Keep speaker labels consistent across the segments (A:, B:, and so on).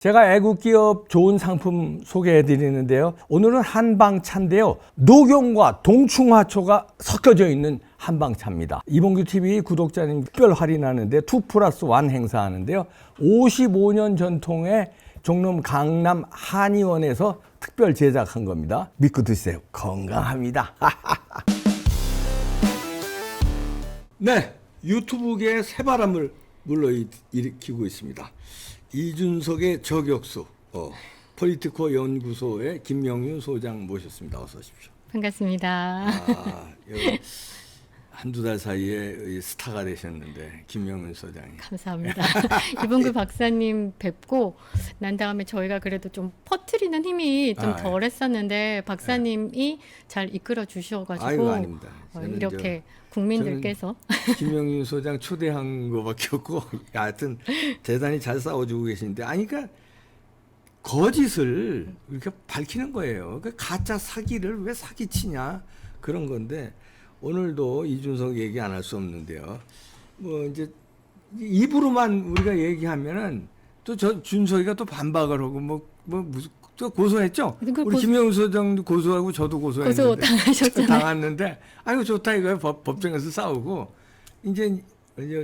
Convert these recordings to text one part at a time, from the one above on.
A: 제가 애국기업 좋은 상품 소개해 드리는데요. 오늘은 한방차인데요. 녹용과 동충하초가 섞여져 있는 한방차입니다. 이봉규TV 구독자님 특별 할인하는데 2+1 행사하는데요. 55년 전통의 종로 강남 한의원에서 특별 제작한 겁니다. 믿고 드세요. 건강합니다. 네, 유튜브계의 새바람을 불러일으키고 있습니다. 이준석의 저격수, 폴리티코 연구소의 김명윤 소장 모셨습니다. 어서 오십시오.
B: 반갑습니다.
A: 한두 달 사이에 스타가 되셨는데 김명윤 소장이.
B: 감사합니다. 이봉규 박사님 뵙고 난 다음에 저희가 그래도 좀 퍼뜨리는 힘이 좀 덜했었는데 박사님이 잘 이끌어 주셔가지고
A: 아이고, 아닙니다.
B: 이렇게 국민들께서
A: 김명윤 소장 초대한 거밖에 없고 하여튼 대단히 잘 싸워주고 계신데 그러니까 거짓을 이렇게 밝히는 거예요. 그 가짜 사기를 왜 사기치냐 그런 건데 오늘도 이준석 얘기 안 할 수 없는데요. 뭐 이제 입으로만 우리가 얘기하면은 또 저 준석이가 또 반박을 하고 뭐 무슨 또 고소했죠. 우리 김명훈 소장도 고소하고 저도 고소했는데
B: 고소 당하셨잖아요.
A: 당했는데 아이고 좋다 이거요. 법정에서 싸우고 이제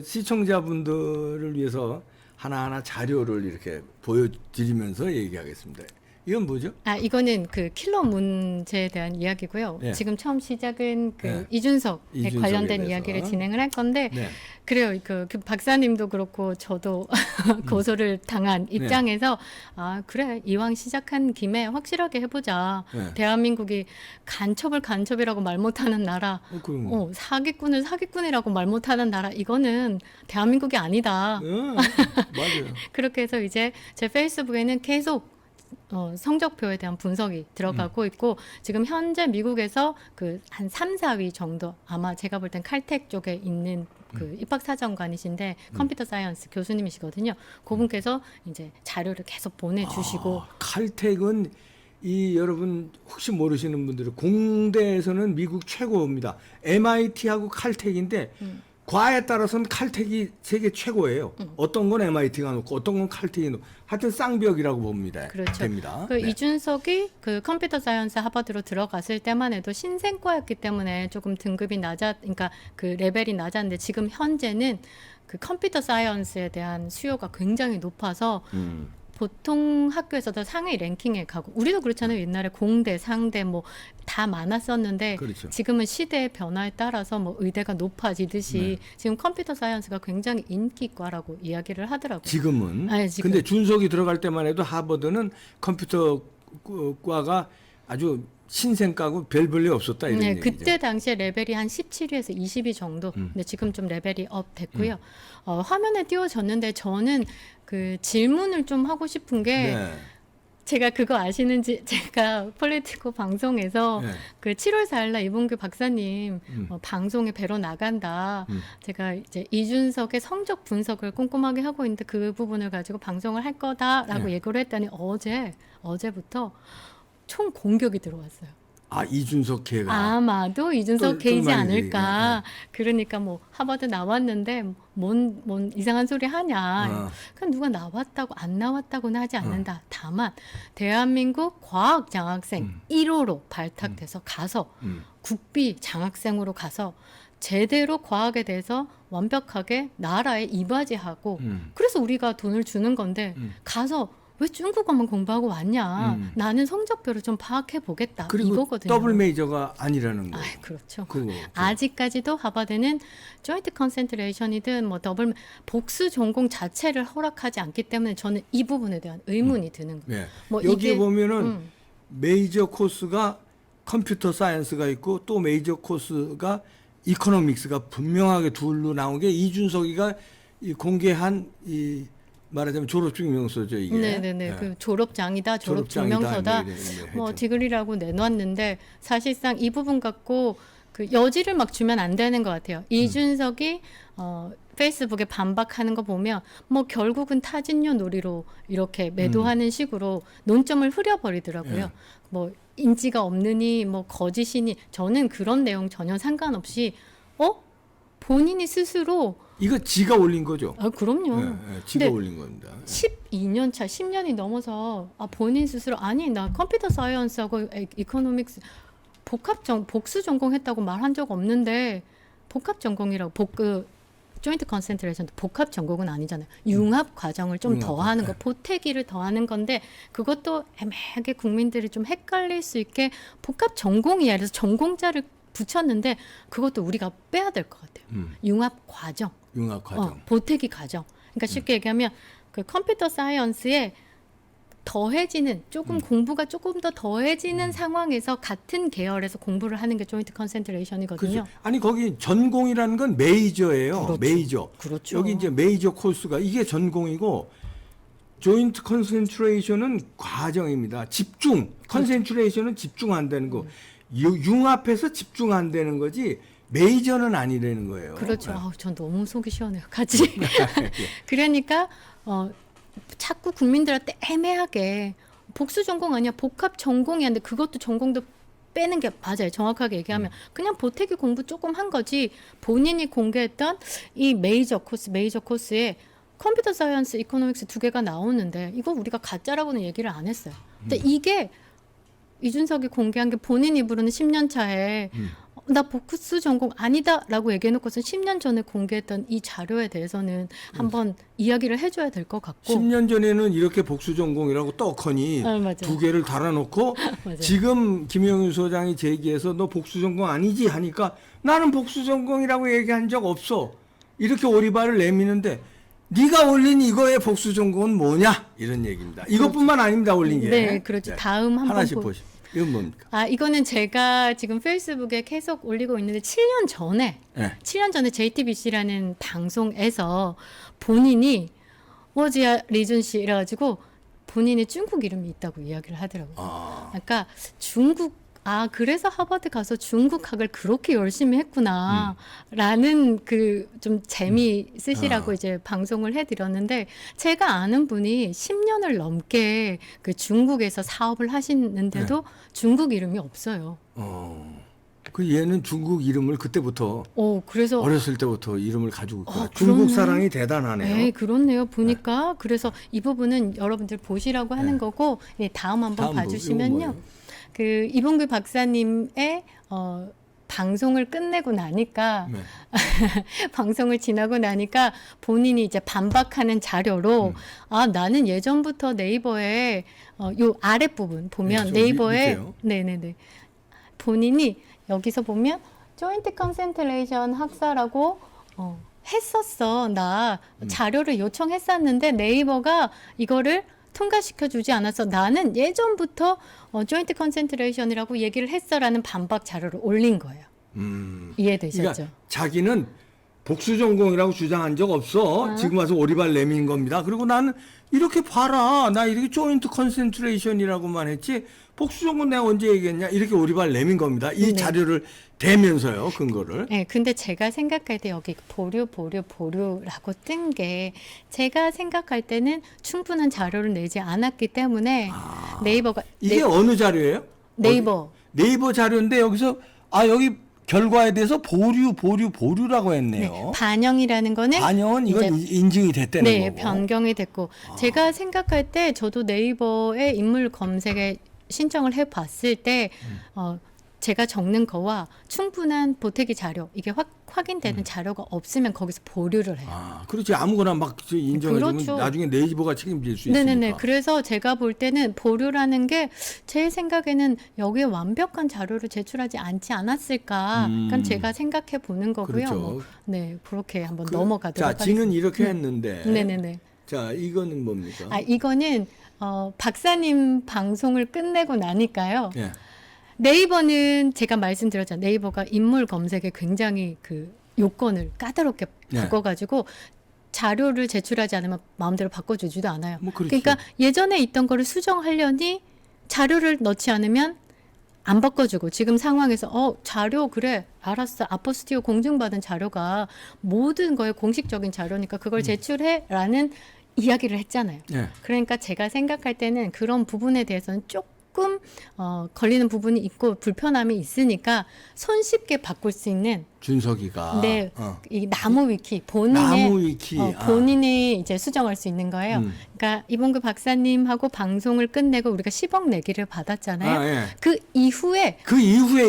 A: 시청자분들을 위해서 하나하나 자료를 이렇게 보여드리면서 얘기하겠습니다. 이건 뭐죠?
B: 이거는 그 킬러 문제에 대한 이야기고요.
A: 네.
B: 지금 처음 시작은 그
A: 네.
B: 이준석에 관련된
A: 대해서.
B: 이야기를 진행을 할 건데
A: 네.
B: 그래요. 그 박사님도 그렇고 저도 고소를 당한 입장에서 그래 이왕 시작한 김에 확실하게 해보자.
A: 네.
B: 대한민국이 간첩을 간첩이라고 말 못하는 나라, 사기꾼을 사기꾼이라고 말 못하는 나라 이거는 대한민국이 아니다.
A: 맞아요.
B: 그렇게 해서 이제 제 페이스북에는 계속 성적표에 대한 분석이 들어가고 있고 지금 현재 미국에서 그 한 3, 4위 정도 아마 제가 볼 땐 칼텍 쪽에 있는 그 입학사정관이신데 컴퓨터 사이언스 교수님이시거든요. 그분께서 이제 자료를 계속 보내주시고
A: 칼텍은 여러분 혹시 모르시는 분들은 공대에서는 미국 최고입니다. MIT하고 칼텍인데 과에 따라서는 칼텍이 세계 최고예요. 어떤 건 MIT가 높고 어떤 건 칼텍이 높고 하여튼 쌍벽이라고 봅니다.
B: 그렇죠.
A: 됩니다.
B: 그 이준석이 그 컴퓨터 사이언스 하버드로 들어갔을 때만 해도 신생과였기 때문에 조금 등급이 그러니까 그 레벨이 낮았는데 지금 현재는 그 컴퓨터 사이언스에 대한 수요가 굉장히 높아서 보통 학교에서도 상위 랭킹에 가고 우리도 그렇잖아요. 옛날에 공대, 상대 뭐 다 많았었는데
A: 그렇죠.
B: 지금은 시대의 변화에 따라서 뭐 의대가 높아지듯이 지금 컴퓨터 사이언스가 굉장히 인기과라고 이야기를 하더라고요.
A: 지금은.
B: 지금.
A: 근데 준석이 들어갈 때만 해도 하버드는 컴퓨터과가 아주 신생과고 별 볼일 없었다 이런 얘기죠.
B: 그때 당시에 레벨이 한 17위에서 20위 정도. 근데 지금 좀 레벨이 업 됐고요. 화면에 띄워졌는데 저는 그 질문을 좀 하고 싶은 게 제가 그거 아시는지 제가 폴리티코 방송에서 그 7월 4일날 이봉규 박사님 방송에 뵈러 나간다. 제가 이제 이준석의 성적 분석을 꼼꼼하게 하고 있는데 그 부분을 가지고 방송을 할 거다라고 얘기를 했더니 어제부터 총 공격이 들어왔어요.
A: 이준석 걔가
B: 아마도 이준석 걔이지 않을까.
A: 네.
B: 그러니까 뭐 하버드 나왔는데 뭔 이상한 소리 하냐. 그냥 누가 나왔다고 안 나왔다고는 하지 않는다. 다만 대한민국 과학 장학생 1호로 발탁돼서 가서 국비 장학생으로 가서 제대로 과학에 대해서 완벽하게 나라에 이바지하고 그래서 우리가 돈을 주는 건데 가서 왜 중국어만 공부하고 왔냐. 나는 성적표를 좀 파악해 보겠다.
A: 그리고
B: 이거거든요.
A: 더블 메이저가 아니라는 거예요.
B: 그렇죠.
A: 그거.
B: 아직까지도 하버드는 조인트 컨센트레이션이든 뭐 더블 복수 전공 자체를 허락하지 않기 때문에 저는 이 부분에 대한 의문이 드는 거예요.
A: 네.
B: 뭐
A: 여기 보면은 메이저 코스가 컴퓨터 사이언스가 있고 또 메이저 코스가 이코노믹스가 분명하게 둘로 나온 게 이준석이가 공개한 말하자면 졸업증명서죠 이게.
B: 네네네. 그 졸업장이다, 졸업증명서다. 뭐 디그리라고 내놨는데 사실상 이 부분 갖고 그 여지를 막 주면 안 되는 것 같아요. 이준석이 페이스북에 반박하는 거 보면 뭐 결국은 타진녀 놀이로 이렇게 매도하는 식으로 논점을 흐려버리더라고요. 뭐 인지가 없느니 뭐 거짓이니 저는 그런 내용 전혀 상관없이 본인이 스스로
A: 이거 지가 올린 거죠?
B: 그럼요.
A: 지가
B: 근데
A: 올린 겁니다.
B: 12년 차, 10년이 넘어서 본인 스스로 아니 나 컴퓨터 사이언스하고 이코노믹스 복수 전공했다고 말한 적 없는데 복합 전공이라고 조인트 컨센트레이션도 복합 전공은 아니잖아요. 융합 과정을 좀 더하는 거, 보태기를 더하는 건데 그것도 애매하게 국민들이 좀 헷갈릴 수 있게 복합 전공이야. 그래서 전공자를 붙였는데 그것도 우리가 빼야 될 것 같아요. 융합 과정.
A: 융합 과정.
B: 보태기 과정. 그러니까 쉽게 얘기하면 그 컴퓨터 사이언스에 더해지는 공부가 조금 더 더해지는 상황에서 같은 계열에서 공부를 하는 게 조인트 컨센트레이션이거든요.
A: 그렇죠. 아니 거기 전공이라는 건 메이저예요.
B: 그렇죠.
A: 메이저.
B: 그렇죠.
A: 여기 이제 메이저 코스가 이게 전공이고 조인트 컨센트레이션은 과정입니다. 집중. 컨센트레이션은 집중 안 되는 거. 융합해서 집중 안 되는 거지 메이저는 아니라는 거예요.
B: 그렇죠. 전 너무 속이 시원해요. 같이. 그러니까 자꾸 국민들한테 애매하게 복수 전공 아니야, 복합 전공이야. 근데 그것도 전공도 빼는 게 맞아요. 정확하게 얘기하면 그냥 보태기 공부 조금 한 거지. 본인이 공개했던 이 메이저 코스에 컴퓨터 사이언스, 이코노믹스 두 개가 나오는데 이거 우리가 가짜라고는 얘기를 안 했어요. 근데 이게 이준석이 공개한 게 본인 입으로는 10년 차에 나 복수 전공 아니다라고 얘기해놓고서 10년 전에 공개했던 이 자료에 대해서는 한번 이야기를 해줘야 될 것 같고
A: 10년 전에는 이렇게 복수 전공이라고 떡하니 두 개를 달아놓고 지금 김영윤 소장이 제기해서 너 복수 전공 아니지 하니까 나는 복수 전공이라고 얘기한 적 없어. 이렇게 오리발을 내미는데 네가 올린 이거의 복수 전공은 뭐냐 이런 얘기입니다. 이것뿐만 아닙니다. 올린 게.
B: 네, 그렇죠. 다음 한번
A: 하나씩 보십시오. 이건 뭡니까?
B: 이거는 제가 지금 페이스북에 계속 올리고 있는데 7년 전에 JTBC라는 방송에서 본인이 워지야 리준 씨 이래가지고 본인의 중국 이름이 있다고 이야기를 하더라고요. 그러니까 그래서 하버드 가서 중국학을 그렇게 열심히 했구나라는 그 좀 재미있으시라고 이제 방송을 해드렸는데 제가 아는 분이 10년을 넘게 그 중국에서 사업을 하시는데도 중국 이름이 없어요.
A: 그 얘는 중국 이름을 그때부터
B: 그래서
A: 어렸을 때부터 이름을 가지고 있구나. 중국 사랑이 대단하네요.
B: 네, 그렇네요. 보니까 그래서 이 부분은 여러분들 보시라고 하는 거고 다음 한번 봐주시면요. 그 이봉규 박사님의 방송을 끝내고 나니까 방송을 지나고 나니까 본인이 이제 반박하는 자료로 나는 예전부터 네이버에 요 아랫부분 보면 네이버에 네네네 본인이 여기서 보면 조인트 컨센트레이션 학사라고 했었어. 나 자료를 요청했었는데 네이버가 이거를 통과시켜주지 않아서 나는 예전부터 조인트 컨센트레이션이라고 얘기를 했어라는 반박 자료를 올린 거예요. 이해되셨죠?
A: 그러니까 자기는 복수 전공이라고 주장한 적 없어. 지금 와서 오리발 내민 겁니다. 그리고 나는 이렇게 봐라. 나 이렇게 조인트 컨센트레이션이라고만 했지 복수 전공 내가 언제 얘기했냐. 이렇게 오리발 내민 겁니다. 이 자료를 대면서요. 근거를.
B: 네. 근데 제가 생각할 때 여기 보류라고 뜬 게 제가 생각할 때는 충분한 자료를 내지 않았기 때문에 네이버가
A: 이게 어느 자료예요?
B: 네이버.
A: 네이버 자료인데 여기서 여기 결과에 대해서 보류라고 했네요.
B: 네, 반영이라는 거는
A: 반영은 이건 인증이 됐다는
B: 네,
A: 거고.
B: 변경이 됐고 제가 생각할 때 저도 네이버에 인물 검색에 신청을 해봤을 때 제가 적는 거와 충분한 보태기 자료 이게 확인되는 자료가 없으면 거기서 보류를 해요.
A: 그렇지. 아무거나 막 인정해주면
B: 그렇죠.
A: 나중에 네이버가 책임질 수 있으니까.
B: 네네네. 그래서 제가 볼 때는 보류라는 게 제 생각에는 여기에 완벽한 자료를 제출하지 않지 않았을까. 그러니까 제가 생각해 보는 거고요.
A: 그렇죠.
B: 네, 그렇게 한번 넘어가도록 하겠습니다.
A: 지는 이렇게 했는데.
B: 네네네.
A: 자, 이거는 뭡니까?
B: 이거는 박사님 방송을 끝내고 나니까요.
A: 예.
B: 네이버는 제가 말씀드렸잖아요. 네이버가 인물 검색에 굉장히 그 요건을 까다롭게 바꿔가지고 자료를 제출하지 않으면 마음대로 바꿔주지도 않아요. 그러니까 예전에 있던 거를 수정하려니 자료를 넣지 않으면 안 바꿔주고 지금 상황에서 자료 그래 알았어 아포스티오 공증받은 자료가 모든 거에 공식적인 자료니까 그걸 제출해라는 이야기를 했잖아요. 그러니까 제가 생각할 때는 그런 부분에 대해서는 조금 조금 걸리는 부분이 있고 불편함이 있으니까 손쉽게 바꿀 수 있는
A: 준석이가
B: 네, 이 나무 위키 본인의
A: 나무 위키.
B: 본인이 이제 수정할 수 있는 거예요. 그러니까 이봉규 박사님하고 방송을 끝내고 우리가 10억 내기를 받았잖아요.
A: 예.
B: 그 이후에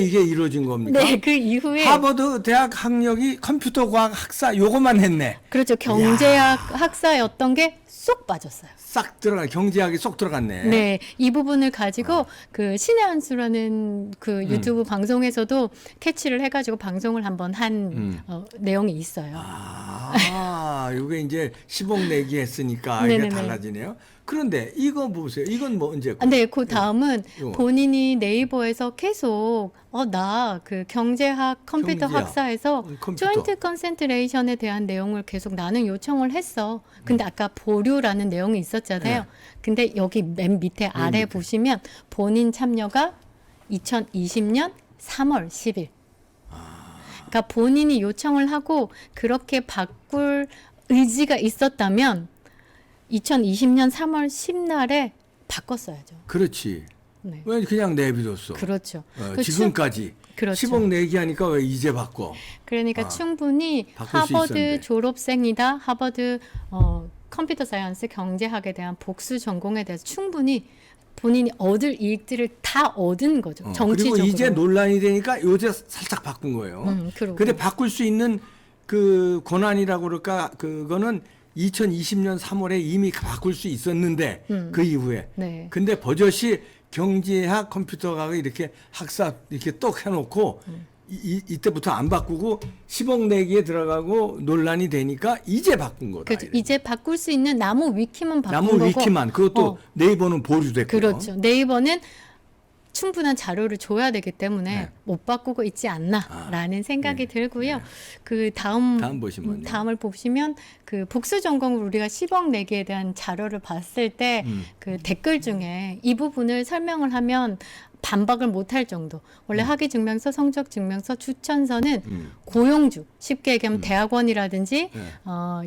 A: 이게 이루어진 겁니까?
B: 네, 그 이후에
A: 하버드 대학 학력이 컴퓨터과학 학사 요거만 했네.
B: 그렇죠. 경제학 학사였던 게 쏙 빠졌어요.
A: 싹 경제학이 쏙 들어갔네.
B: 네, 이 부분을 가지고 그 신의 한수라는 그 유튜브 방송에서도 캐치를 해가지고 방송을 한번 한 내용이 있어요.
A: 이게 이제 10억 내기 했으니까 이게
B: 네네네.
A: 달라지네요. 그런데 이거 보세요. 이건 뭐 언제?
B: 네, 그 다음은
A: 이거.
B: 본인이 네이버에서 계속 나 그 경제학 컴퓨터
A: 경제학,
B: 학사에서
A: 컴퓨터.
B: 조인트 컨센트레이션에 대한 내용을 계속 나는 요청을 했어. 근데 아까 보류라는 내용이 있었잖아요.
A: 네.
B: 근데 여기 맨 밑에 아래
A: 밑에.
B: 보시면 본인 참여가 2020년 3월 10일. 그러니까 본인이 요청을 하고 그렇게 바꿀 의지가 있었다면 2020년 3월 10날에 바꿨어야죠.
A: 그렇지.
B: 네.
A: 왜 그냥 내비뒀어?
B: 그렇죠. 그
A: 지금까지
B: 그렇죠.
A: 10억 내기 하니까 왜 이제 바꿔?
B: 그러니까 충분히
A: 바꿀 수
B: 하버드
A: 있었는데.
B: 졸업생이다. 하버드 컴퓨터 사이언스 경제학에 대한 복수 전공에 대해서 충분히 본인이 얻을 이익들을 다 얻은 거죠. 정치적으로.
A: 그리고 이제 논란이 되니까 요새 살짝 바꾼 거예요.
B: 그러고.
A: 근데 바꿀 수 있는 그 권한이라고 그럴까 그거는 2020년 3월에 이미 바꿀 수 있었는데 그 이후에.
B: 네.
A: 근데 버젓이 경제학 컴퓨터학을 이렇게 학사 이렇게 똑 해놓고 이때부터 안 바꾸고 10억 내기에 들어가고 논란이 되니까 이제 바꾼 거다.
B: 그렇죠.
A: 이래.
B: 이제 바꿀 수 있는 나무 위키만 바꾼
A: 나무
B: 거고.
A: 위키만 그것도 네이버는 보류됐고.
B: 그렇죠. 네이버는 충분한 자료를 줘야 되기 때문에
A: 네.
B: 못 바꾸고 있지 않나라는 생각이
A: 네.
B: 들고요. 그 다음
A: 보시면요.
B: 다음을 보시면 그 복수 전공으로 우리가 10억 내기에 대한 자료를 봤을 때 그 댓글 중에 이 부분을 설명을 하면 반박을 못할 정도. 원래 학위 증명서, 성적 증명서, 추천서는 고용주, 쉽게 얘기하면 대학원이라든지
A: 네.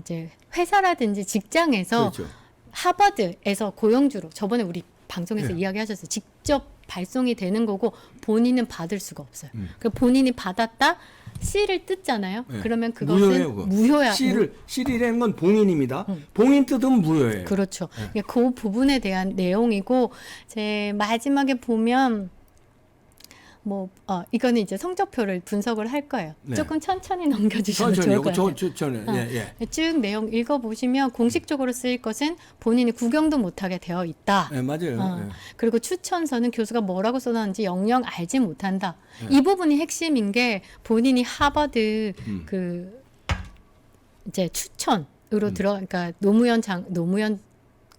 B: 이제 회사라든지 직장에서
A: 그렇죠.
B: 하버드에서 고용주로 저번에 우리 방송에서 이야기하셨어요. 직접 발송이 되는 거고 본인은 받을 수가 없어요. 그 본인이 받았다 C를 뜯잖아요.
A: 네.
B: 그러면
A: 무효예요,
B: 그것은
A: 그거.
B: 무효야.
A: C라는 건 봉인입니다. 봉인 뜯으면 무효예요.
B: 그렇죠. 그 부분에 대한 내용이고 제 마지막에 보면 이거는 이제 성적표를 분석을 할 거예요.
A: 네.
B: 조금 천천히 넘겨주시면 좋을 것 같아요.
A: 천천히. 예.
B: 쭉 내용 읽어보시면 공식적으로 쓰일 것은 본인이 구경도 못하게 되어 있다.
A: 네, 맞아요. 예.
B: 그리고 추천서는 교수가 뭐라고 써놨는지 영영 알지 못한다. 이 부분이 핵심인 게 본인이 하버드 그 이제 추천으로 그러니까 노무현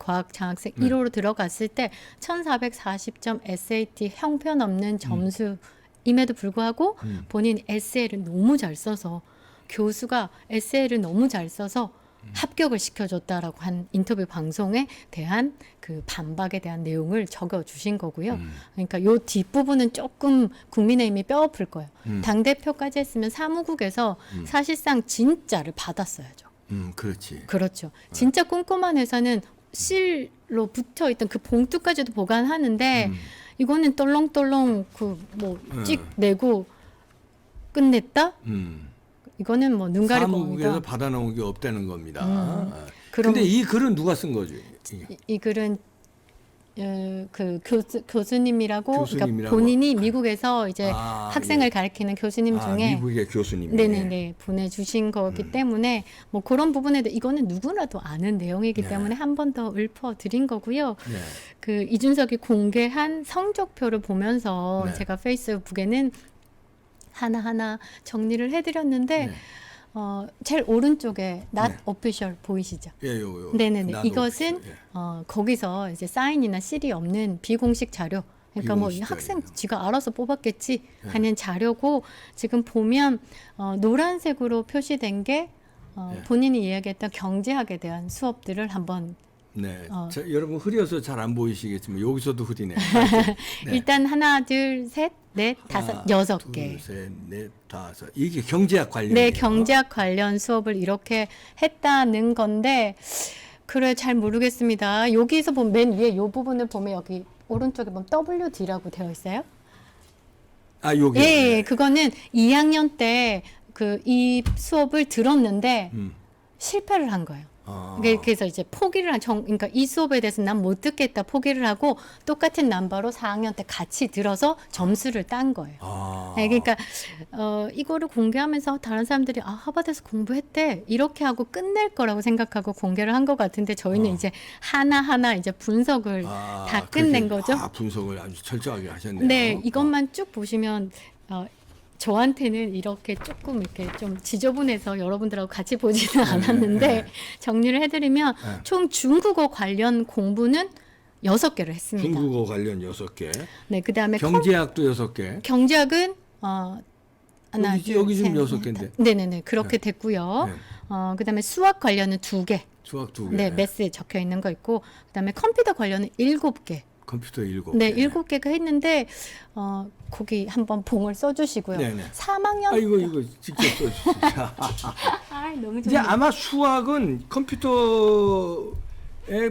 B: 과학 장학생 1호로 들어갔을 때 1440점 SAT 형편없는 점수임에도 불구하고 본인이 에세이를 너무 잘 써서 교수가 에세이를 너무 잘 써서 합격을 시켜줬다라고 한 인터뷰 방송에 대한 그 반박에 대한 내용을 적어주신 거고요. 그러니까 요 뒷부분은 조금 국민의힘이 뼈 아플 거예요. 당대표까지 했으면 사무국에서 사실상 진짜를 받았어야죠.
A: 그렇지.
B: 그렇죠. 진짜 꼼꼼한 회사는 실로 붙어 있던 그 봉투까지도 보관하는데 이거는 떨렁떨렁 찍 내고 끝냈다? 이거는 뭐 눈 가리고
A: 사무국에서 받아놓은 게 없다는 겁니다.
B: 그럼
A: 근데 이 글은 누가 쓴 거지?
B: 이 글은 그 교수님이라고, 그러니까
A: 교수님이라고.
B: 본인이 미국에서 이제 학생을
A: 예.
B: 가르치는 교수님 중에
A: 미국의 교수님이.
B: 네네네 보내주신 거기 때문에 뭐 그런 부분에도 이거는 누구나도 아는 내용이기
A: 네.
B: 때문에 한 번 더 읊어드린 거고요.
A: 네.
B: 그 이준석이 공개한 성적표를 보면서
A: 네.
B: 제가 페이스북에는 하나하나 정리를 해드렸는데
A: 네.
B: 제일 오른쪽에 not
A: 네.
B: official 보이시죠?
A: 예, 요.
B: 네네네.
A: 나도
B: 이것은
A: 없어요. 예.
B: 거기서 이제 사인이나 실이 없는 비공식 자료. 그러니까 뭐 이
A: 비공식
B: 학생
A: 자료.
B: 지가 알아서 뽑았겠지 하는 자료고 지금 보면 노란색으로 표시된 게
A: 네.
B: 본인이 이야기했던 경제학에 대한 수업들을 한번
A: 네. 자, 여러분 흐려서 잘 안 보이시겠지만 여기서도 흐리네. 네.
B: 일단 하나, 둘, 셋, 넷, 다섯,
A: 하나,
B: 6개.
A: 둘, 셋, 넷, 다섯. 이게 경제학 관련.
B: 네, 경제학 관련 수업을 이렇게 했다는 건데 그래 잘 모르겠습니다. 여기서 보면 맨 위에 이 부분을 보면 여기 오른쪽에 보면 WD라고 되어 있어요.
A: 아, 요게.
B: 예, 그거는 2학년 때 그 이 수업을 들었는데 실패를 한 거예요. 그래서 이제 포기를 그러니까 이 수업에 대해서 난 못 듣겠다 포기를 하고 똑같은 넘버로 4학년 때 같이 들어서 점수를 딴 거예요. 네, 그러니까 이거를 공개하면서 다른 사람들이 하버드에서 공부했대 이렇게 하고 끝낼 거라고 생각하고 공개를 한 것 같은데 저희는 이제 하나하나 이제 분석을 다 끝낸 거죠.
A: 분석을 아주 철저하게 하셨네요.
B: 네, 이것만 쭉 보시면 저한테는 이렇게 조금 이렇게 좀 지저분해서 여러분들하고 같이 보지는 않았는데 정리를 해드리면 총 중국어 관련 공부는 6개를 했습니다.
A: 중국어 관련 6개.
B: 네, 그 다음에
A: 경제학도 6개.
B: 경제학은 하나,
A: 여기 지금 6개인데.
B: 네네네 그렇게 됐고요. 그 다음에 수학 관련은 2개.
A: 수학 2개.
B: 네, 매스에 적혀 있는 거 있고 그 다음에 컴퓨터 관련은 7개.
A: 컴퓨터 7개.
B: 네, 7개가 했는데 거기 한번 봉을 써주시고요.
A: 네네.
B: 3학년
A: 이거 직접 써주시죠.
B: 너무
A: 이제
B: 좋네요.
A: 아마 수학은 컴퓨터의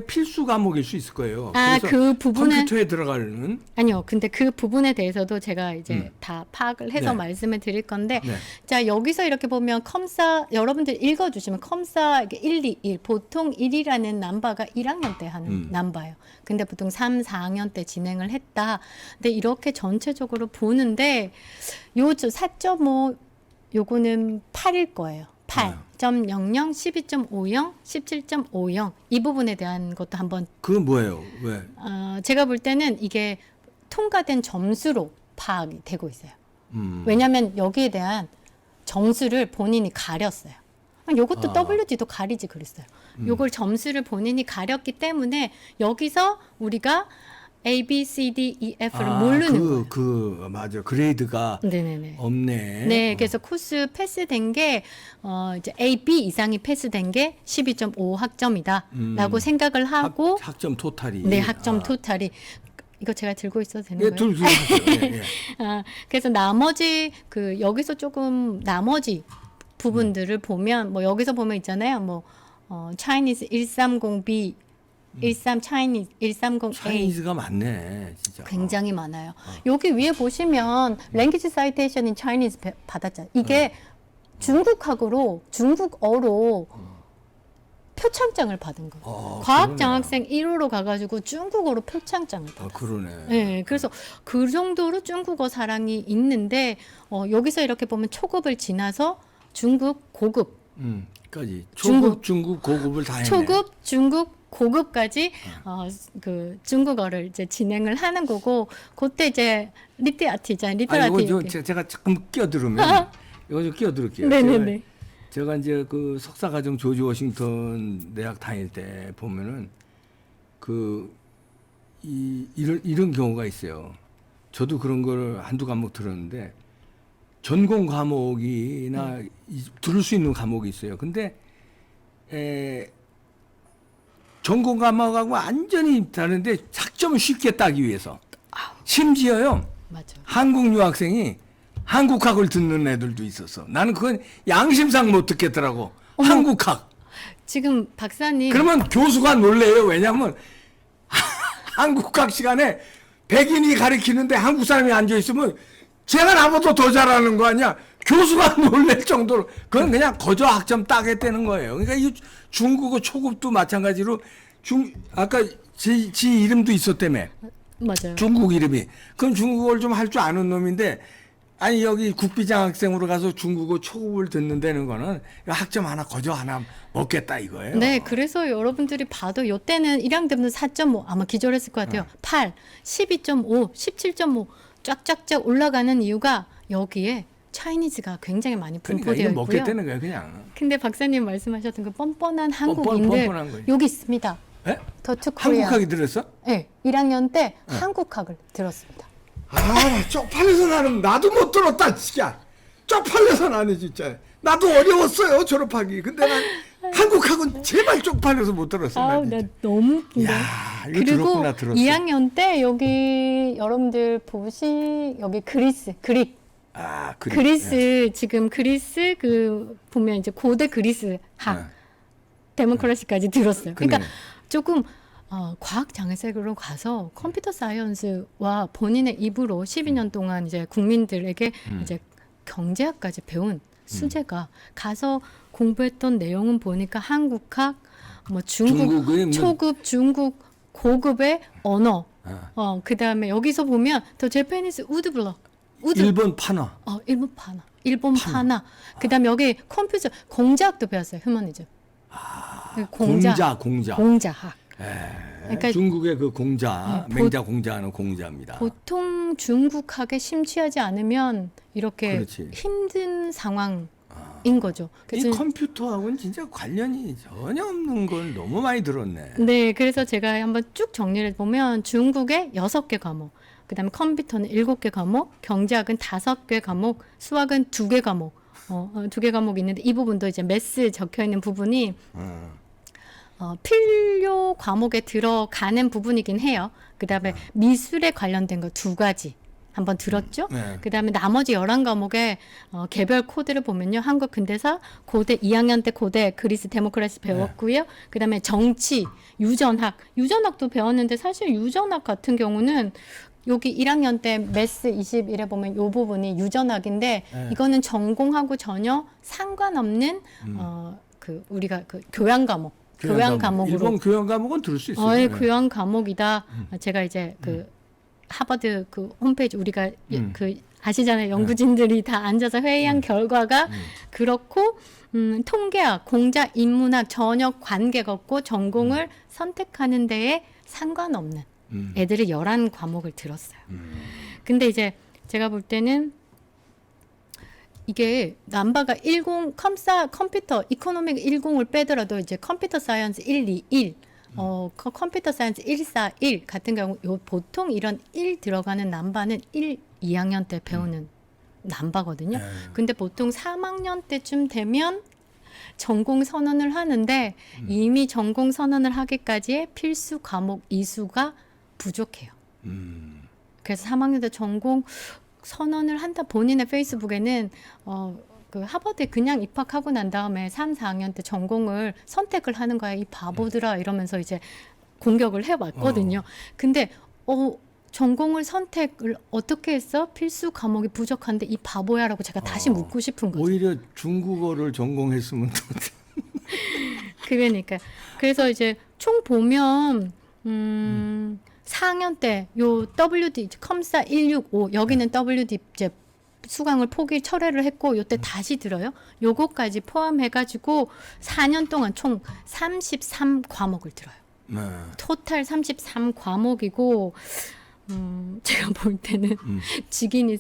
A: 필수 과목일 수 있을 거예요. 그래서
B: 그 부분은
A: 컴퓨터에 들어가는
B: 아니요. 근데 그 부분에 대해서도 제가 이제 다 파악을 해서
A: 네.
B: 말씀을 드릴 건데
A: 네.
B: 자, 여기서 이렇게 보면 컴사 여러분들 읽어 주시면 컴사 1, 2, 1 보통 1이라는 넘버가 1학년 때 하는 넘버예요. 근데 보통 3, 4학년 때 진행을 했다. 근데 이렇게 전체적으로 보는데 요 4.5 요거는 8일 거예요. 8.00, 12.50, 17.50 이 부분에 대한 것도 한번
A: 그건 뭐예요? 왜?
B: 제가 볼 때는 이게 통과된 점수로 파악이 되고 있어요. 왜냐하면 여기에 대한 점수를 본인이 가렸어요. 요것도 WD도 가리지 그랬어요. 요걸 점수를 본인이 가렸기 때문에 여기서 우리가 A, B, C, D, E, F를 모르는 거예요.
A: 맞아. 그레이드가
B: 네네네.
A: 없네.
B: 네, 그래서 코스 패스된 게 이제 A, B 이상이 패스된 게 12.5 학점이다라고 생각을 하고
A: 학점 토탈이.
B: 네, 학점 토탈이 이거 제가 들고 있어도 되는
A: 네,
B: 거예요?
A: 들고
B: 그래서 나머지 여기서 조금 나머지 부분들을 보면 뭐 여기서 보면 있잖아요. 뭐 Chinese 130B 13 Chinese 130A
A: 차이니즈가 많네, 진짜.
B: 굉장히 많아요. 여기 위에 보시면 Language Citation in Chinese 받았잖아요. 이게 중국어로 표창장을 받은 거예요. 과학장학생 1호로 가가지고 중국어로 표창장을 받았어요.
A: 그러네.
B: 네, 그래서 그 정도로 중국어 사랑이 있는데 여기서 이렇게 보면 초급을 지나서 중급, 고급,
A: 까지 중국 고급을 다 했네.
B: 초급, 중급, 고급까지 그 중국어를 이제 진행을 하는 거고 그때 이제 리테라티.
A: 이거 제가 잠깐 끼어들으면 이거 좀 끼어들을게요.
B: 네네네.
A: 제가 이제 그 석사과정 조지 워싱턴 대학 다닐 때 보면은 이런 경우가 있어요. 저도 그런 거를 한두 과목 들었는데 전공 과목이나 들을 수 있는 과목이 있어요. 근데 전공 과목하고 완전히 다른데 학점을 쉽게 따기 위해서 심지어요.
B: 맞아.
A: 한국 유학생이 한국학을 듣는 애들도 있었어. 나는 그건 양심상 못 듣겠더라고. 한국학.
B: 지금 박사님.
A: 그러면 교수가 놀래요. 왜냐하면 한국학 시간에 백인이 가르치는데 한국 사람이 앉아 있으면 제가 나보다 더 잘하는 거 아니야. 교수가 놀랄 정도로 그건 그냥 거저 학점 따겠다는 거예요. 그러니까 이 중국어 초급도 마찬가지로 아까 지 이름도 있었다며.
B: 맞아요.
A: 중국 이름이. 그럼 중국어를 좀 할 줄 아는 놈인데 아니 여기 국비장학생으로 가서 중국어 초급을 듣는다는 거는 학점 하나 거저 하나 먹겠다 이거예요.
B: 네, 그래서 여러분들이 봐도 요때는 1학년 때는 4.5 아마 기절했을 것 같아요. 8, 12.5, 17.5 쫙쫙쫙 올라가는 이유가 여기에 차이니즈가 굉장히 많이 분포되어
A: 그러니까 이거
B: 있고요.
A: 먹겠다는 거예요, 그냥.
B: 근데 박사님 말씀하셨던 그 뻔뻔한 한국인들
A: 뻔뻔한 거지.
B: 여기 있습니다.
A: 에?
B: 더투 코리아.
A: 한국학이 들었어?
B: 네, 1학년 때 한국학을 들었습니다.
A: 아, 쪽팔려서 나도 못 들었다, 진짜. 쪽팔려서 나는 진짜. 나도 어려웠어요, 졸업하기. 근데 난 한국학은 제발 쪽팔려서 못 들었어.
B: 아우, 나 너무 웃긴데.
A: 야, 이거
B: 그리고
A: 들었구나, 들었어.
B: 2학년 때 여기 여러분들 여기 그릭. 그리스 지금 그리스 보면 이제 고대 그리스 학 데모크라시까지 들었어요. 그러니까 조금 과학 장애색으로 가서 컴퓨터 사이언스와 본인의 입으로 12년 동안 이제 국민들에게 이제 경제학까지 배운 수재가 가서 공부했던 내용은 보니까 한국학, 뭐
A: 중국의 뭐-
B: 초급, 중국 고급의 언어. 그다음에 여기서 보면 더 제페니스 우드블럭.
A: 일본 판화.
B: 일본 판화. 일본 판화. 그다음에 여기 컴퓨터 공자학도 배웠어요. 휴머니즘. 공자학. 그러니까
A: 중국의 그 공자, 맹자 공자하는 공자입니다.
B: 보통 중국학에 심취하지 않으면 이렇게
A: 그렇지.
B: 힘든 상황인 거죠.
A: 이 컴퓨터하고는 진짜 관련이 전혀 없는 걸 너무 많이 들었네.
B: 네, 그래서 제가 한번 쭉 정리를 보면 중국의 6개 과목, 그다음에 컴퓨터는 7개 과목, 경제학은 5개 과목, 수학은 2개 과목, 2개 과목이 있는데 이 부분도 이제 매스 적혀 있는 부분이 필요 과목에 들어가는 부분이긴 해요. 그다음에 미술에 관련된 거 2가지 한번 들었죠?
A: 네.
B: 그다음에 나머지 11과목의 개별 코드를 보면요. 한국 근대사, 고대 2학년 때 고대 그리스 데모크라시 배웠고요. 그다음에 정치, 유전학도 배웠는데 사실 유전학 같은 경우는 여기 1학년 때 매스 21에 보면 이 부분이 유전학인데 이거는 전공하고 전혀 상관없는 우리가 그 교양 과목으로
A: 일본 교양 과목은 들을 수 있어요.
B: 교양 과목이다. 제가 이제 그 하버드 그 홈페이지 우리가 그 아시잖아요. 연구진들이 다 앉아서 회의한 결과가 그렇고 통계학, 공자, 인문학 전혀 관계가 없고 전공을 선택하는 데에 상관없는 애들이 11과목을 들었어요. 근데 이제 제가 볼 때는 이게 남바가 10 컴퓨터 이코노믹 10을 빼더라도 이제 컴퓨터 사이언스 121 컴퓨터 사이언스 141 같은 경우 보통 이런 1 들어가는 남바는 1, 2학년 때 배우는 남바거든요. 근데 보통 3학년 때쯤 되면 전공 선언을 하는데 이미 전공 선언을 하기까지의 필수 과목 이수가 부족해요. 그래서 3학년 때 전공 선언을 한다. 본인의 페이스북에는 그 하버드에 그냥 입학하고 난 다음에 3, 4학년 때 전공을 선택을 하는 거야. 이 바보들아 이러면서 이제 공격을 해왔거든요. 근데 전공을 선택을 어떻게 했어? 필수 과목이 부족한데 이 바보야라고 제가 다시 묻고 싶은 거죠.
A: 오히려 중국어를 전공했으면 더
B: 그러니까 그래서 이제 총 보면 4학년 때 요 WD 컴사 165 여기는 WD 이제 수강을 철회를 했고 요때 다시 들어요. 요거까지 포함해가지고 4년 동안 총 33과목을 들어요. 토탈 33과목이고 제가 볼 때는 직인이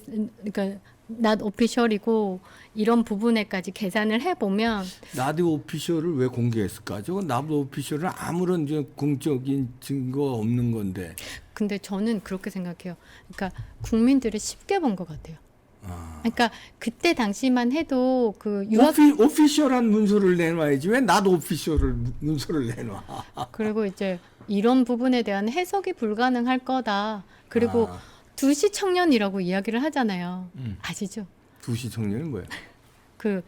B: 그러니까 not official이고 이런 부분에까지 계산을 해보면
A: 나드 오피셜을 왜 공개했을까? 저건 나드 오피셜은 아무런 이제 공적인 증거가 없는 건데.
B: 근데 저는 그렇게 생각해요. 그러니까 국민들이 쉽게 본 것 같아요. 그러니까 그때 당시만 해도 그 유학
A: 오피셜한 문서를 내놔야지 왜 나도 오피셜을 문서를 내놔?
B: 그리고 이제 이런 부분에 대한 해석이 불가능할 거다. 그리고 2시 청년이라고 이야기를 하잖아요. 아시죠?
A: 2시 청년이 뭐야?
B: 그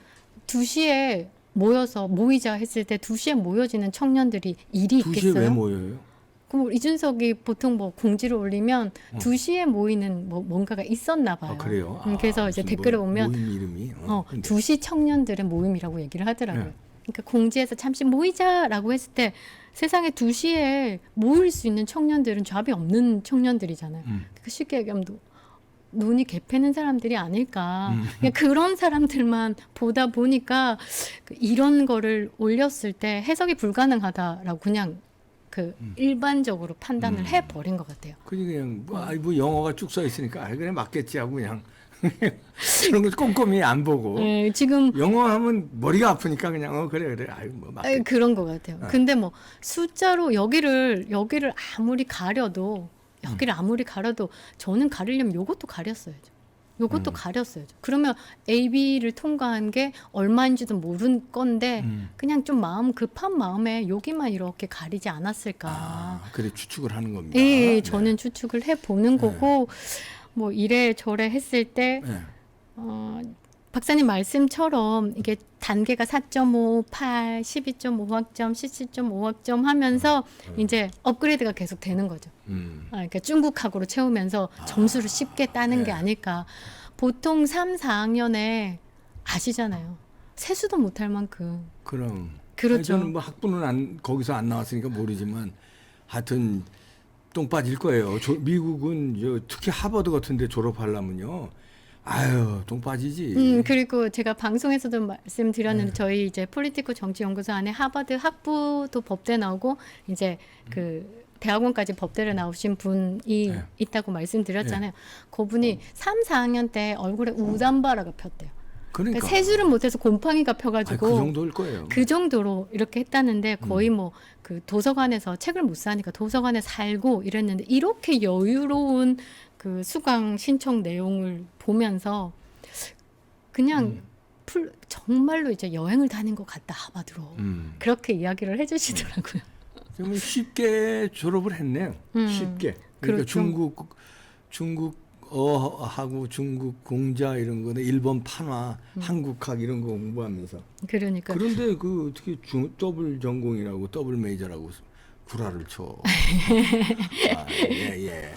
B: 2시에 모이자 했을 때 2시에 모여지는 청년들이 일이
A: 2시에
B: 있겠어요?
A: 왜 모여요?
B: 그럼 이준석이 보통 뭐 공지를 올리면 2시에 모이는 뭐 뭔가가 있었나 봐요.
A: 그래요?
B: 그래서 이제 댓글을 보면
A: 모임 이름이
B: 2시 청년들의 모임이라고 얘기를 하더라고요. 그러니까 공지에서 잠시 모이자라고 했을 때 세상에 2시에 모일 수 있는 청년들은 잡이 없는 청년들이잖아요. 그러니까 쉽게 얘기하면 눈이 개패는 사람들이 아닐까. 그냥 그런 사람들만 보다 보니까 이런 거를 올렸을 때 해석이 불가능하다라고 그냥 일반적으로 판단을 해버린 것 같아요.
A: 그냥 뭐 영어가 쭉 써 있으니까 그래 맞겠지 하고 그냥 그런 거 꼼꼼히 안 보고.
B: 네, 지금
A: 영어 하면 머리가 아프니까 그냥 그래 뭐 맞겠지.
B: 그런 것 같아요. 근데 뭐 숫자로 여기를 아무리 가려도 저는 가리려면 요것도 가렸어야죠. 요것도 가렸어야죠. 그러면 AB를 통과한 게 얼마인지도 모르는 건데 그냥 좀 마음 급한 마음에 여기만 이렇게 가리지 않았을까.
A: 그래 추측을 하는 겁니다.
B: 예, 저는 추측을 해보는 거고 뭐 이래 저래 했을 때 박사님 말씀처럼 이게 단계가 4.5, 8, 12.5학점, 17.5학점 하면서 이제 업그레이드가 계속 되는 거죠. 그러니까 중국학으로 채우면서 점수를 쉽게 따는 게 아닐까. 보통 3, 4학년에 아시잖아요. 세수도 못할 만큼.
A: 그럼.
B: 그렇죠.
A: 아니, 저는 뭐 학부는 거기서 안 나왔으니까 모르지만 하여튼 똥 빠질 거예요. 미국은 특히 하버드 같은 데 졸업하려면요. 아유, 똥 빠지지.
B: 그리고 제가 방송에서도 말씀드렸는데 저희 이제 폴리티코 정치연구소 안에 하버드 학부도 법대 나오고 이제 그 대학원까지 법대를 나오신 분이 있다고 말씀드렸잖아요. 그분이 3, 4학년 때 얼굴에 우담바라가 폈대요. 그러니까 세수를 못해서 곰팡이가 펴가지고
A: 그 정도일 거예요.
B: 그 정도로 이렇게 했다는데 거의 뭐 그 도서관에서 책을 못 사니까 도서관에 살고 이랬는데 이렇게 여유로운 그 수강 신청 내용을 보면서 그냥 정말로 이제 여행을 다닌 것 같다 하버드로 그렇게 이야기를 해주시더라고요.
A: 정말 쉽게 졸업을 했네요. 쉽게. 그러니까
B: 그렇죠.
A: 중국어하고 중국 공자 이런 거는 일본 판화, 한국학 이런 거 공부하면서.
B: 그러니까.
A: 그런데 그 어떻게 더블 전공이라고 더블 메이저라고 구라를 쳐. 아, 예, 예.